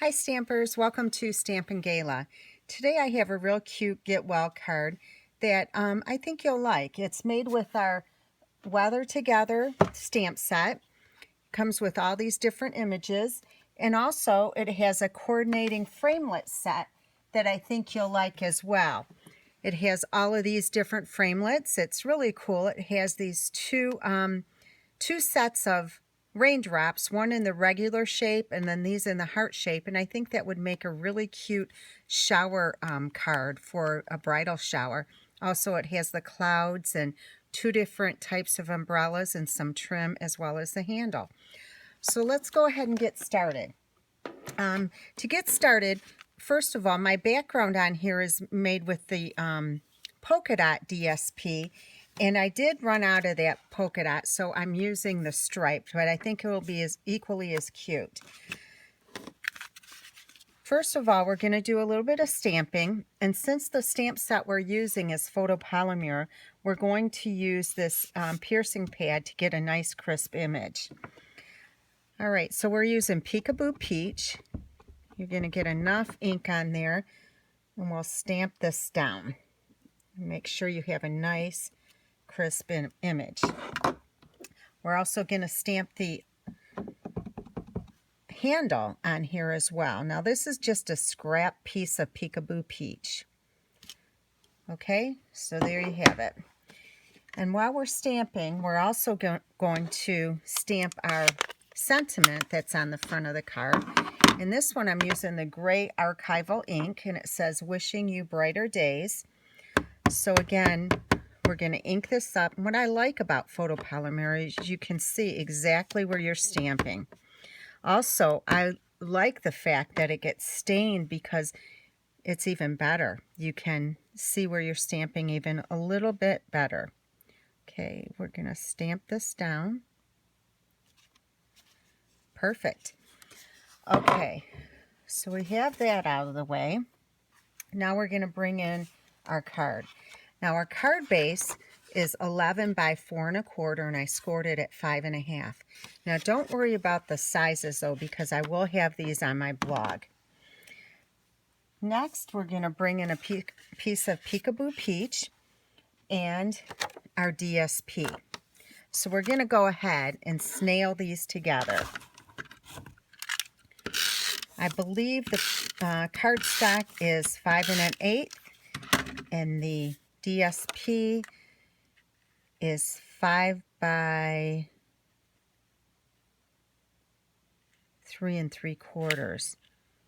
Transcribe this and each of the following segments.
Hi Stampers, welcome to Stampin' Gala. Today I have a real cute Get Well card that I think you'll like. It's made with our Weather Together stamp set. Comes with all these different images, and also it has a coordinating framelit set that I think you'll like as well. It has all of these different framelits. It's really cool. It has these two sets of raindrops, one in the regular shape and then these in the heart shape, and I think that would make a really cute shower card for a bridal shower. Also, it has the clouds and two different types of umbrellas and some trim as well as the handle. So let's go ahead and get started. To get started, first of all, my background on here is made with the polka dot DSP, and I did run out of that polka dot, so I'm using the striped, but I think it will be equally as cute. First of all, we're going to do a little bit of stamping, and since the stamp set we're using is photopolymer, we're going to use this piercing pad to get a nice crisp image. All right, so we're using Peekaboo Peach. You're going to get enough ink on there, and we'll stamp this down. Make sure you have a nice crisp image. We're also going to stamp the handle on here as well. Now this is just a scrap piece of Peekaboo Peach. Okay, so there you have it. And while we're stamping, we're also going to stamp our sentiment that's on the front of the card. In this one, I'm using the gray archival ink, and it says, "Wishing you brighter days." So again, we're going to ink this up. And what I like about photopolymer is you can see exactly where you're stamping. Also, I like the fact that it gets stained because it's even better. You can see where you're stamping even a little bit better. Okay, we're going to stamp this down. Perfect. Okay, so we have that out of the way. Now we're going to bring in our card. Now our card base is 11 by 4 1/4, and I scored it at 5 1/2. Now don't worry about the sizes though, because I will have these on my blog. Next, we're going to bring in a piece of Peekaboo Peach and our DSP. So we're going to go ahead and snail these together. I believe the cardstock is 5 1/8, and the DSP is 5 by 3 3/4.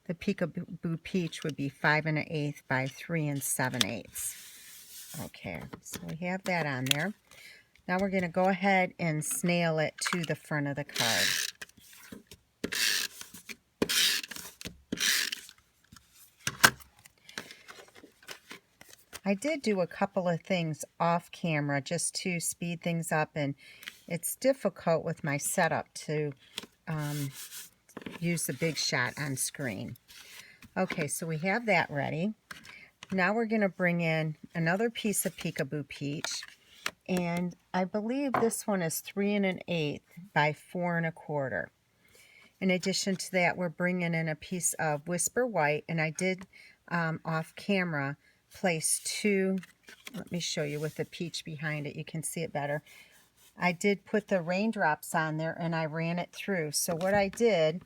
The Peekaboo Peach would be 5 1/8 by 3 7/8. Okay, so we have that on there. Now we're going to go ahead and snail it to the front of the card. I did do a couple of things off camera just to speed things up, and it's difficult with my setup to use the big shot on screen. Okay, so we have that ready. Now we're going to bring in another piece of Peekaboo Peach, and I believe this one is 3 1/8 by 4 1/4. In addition to that, we're bringing in a piece of Whisper White, and I did off camera place two. Let me show you with the peach behind it. You can see it better. I did put the raindrops on there and I ran it through. So what I did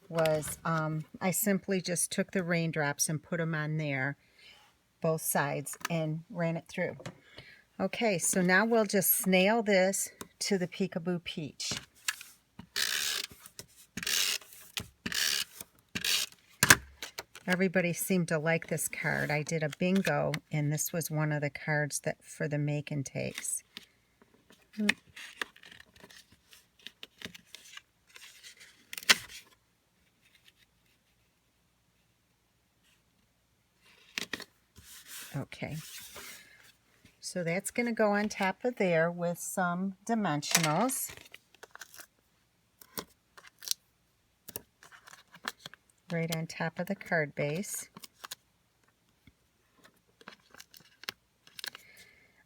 was I simply just took the raindrops and put them on there, both sides, and ran it through. Okay, so now we'll just snail this to the Peekaboo Peach. Everybody seemed to like this card. I did a bingo, and this was one of the cards that for the make and takes. Okay, so that's going to go on top of there with some dimensionals. Right on top of the card base.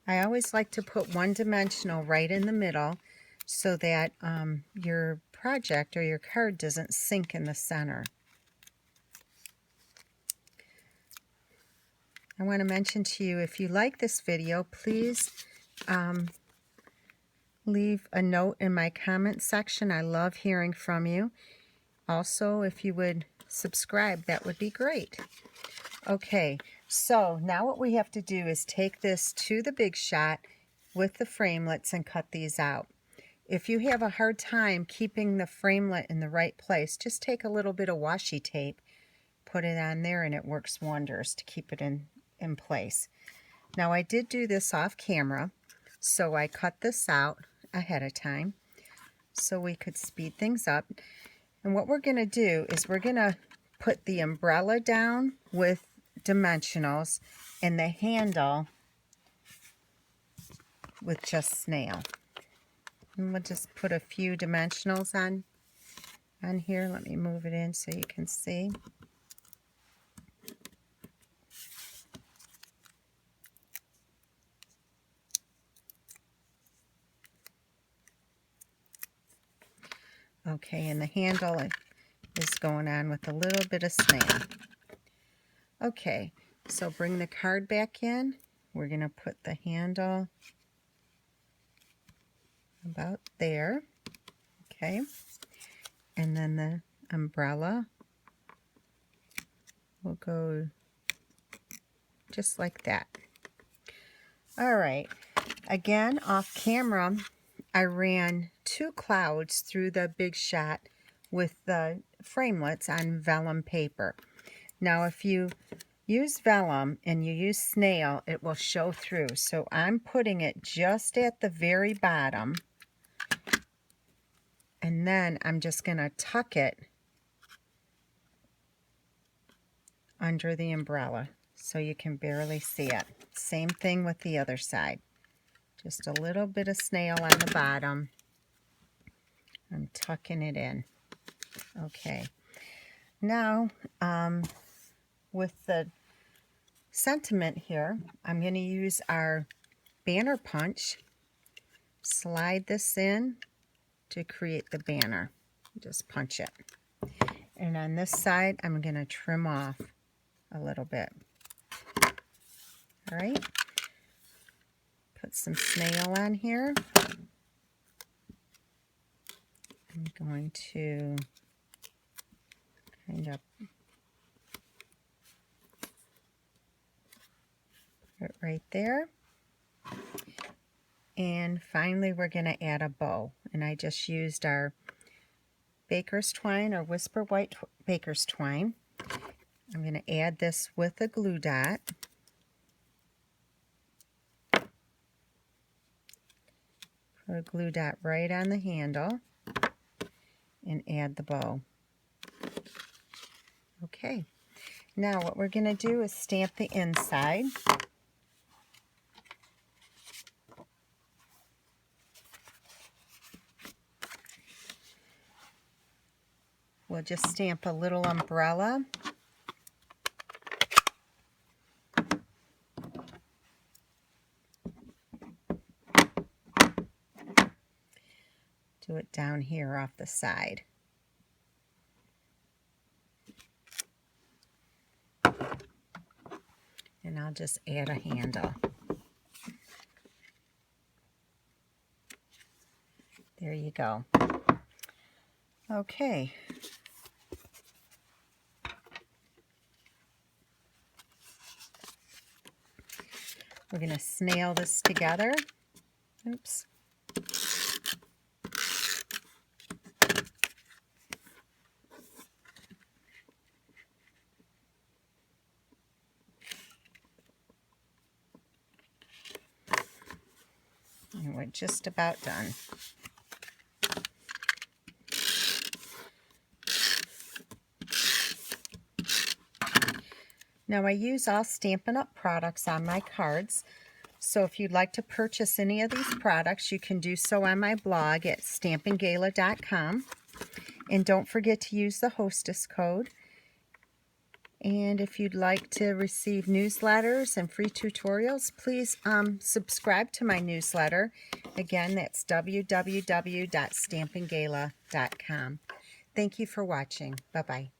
I always like to put one dimensional right in the middle so that your project or your card doesn't sink in the center. I want to mention to you, if you like this video, please leave a note in my comment section. I love hearing from you. Also, if you would subscribe, that would be great. Okay, so now what we have to do is take this to the Big Shot with the framelits and cut these out. If you have a hard time keeping the framelit in the right place, just take a little bit of washi tape, put it on there, and it works wonders to keep it in place. Now, I did do this off camera, so I cut this out ahead of time so we could speed things up. And what we're going to do is we're going to put the umbrella down with dimensionals and the handle with just snail. And we'll just put a few dimensionals on here. Let me move it in so you can see. Okay, and the handle is going on with a little bit of snail. Okay, so bring the card back in. We're going to put the handle about there. Okay, and then the umbrella will go just like that. All right, again, off camera, I ran 2 clouds through the Big Shot with the framelits on vellum paper. Now, if you use vellum and you use snail, it will show through. So I'm putting it just at the very bottom, and then I'm just going to tuck it under the umbrella so you can barely see it. Same thing with the other side. Just a little bit of snail on the bottom. I'm tucking it in. Okay. Now, with the sentiment here, I'm going to use our banner punch. Slide this in to create the banner. Just punch it. And on this side, I'm going to trim off a little bit. All right. Put some snail on here. I'm going to kind of put it right there. And finally, we're going to add a bow. And I just used our baker's twine or whisper white baker's twine. I'm going to add this with a glue dot. Put a glue dot right on the handle and add the bow. Okay, now what we're going to do is stamp the inside. We'll just stamp a little umbrella. Do it down here off the side. And I'll just add a handle. There you go. Okay. We're going to snail this together. Oops. And we're just about done. Now, I use all Stampin' Up products on my cards, so if you'd like to purchase any of these products, you can do so on my blog at stampingala.com. And don't forget to use the hostess code. And if you'd like to receive newsletters and free tutorials, please subscribe to my newsletter. Again, that's www.stampingala.com. Thank you for watching. Bye-bye.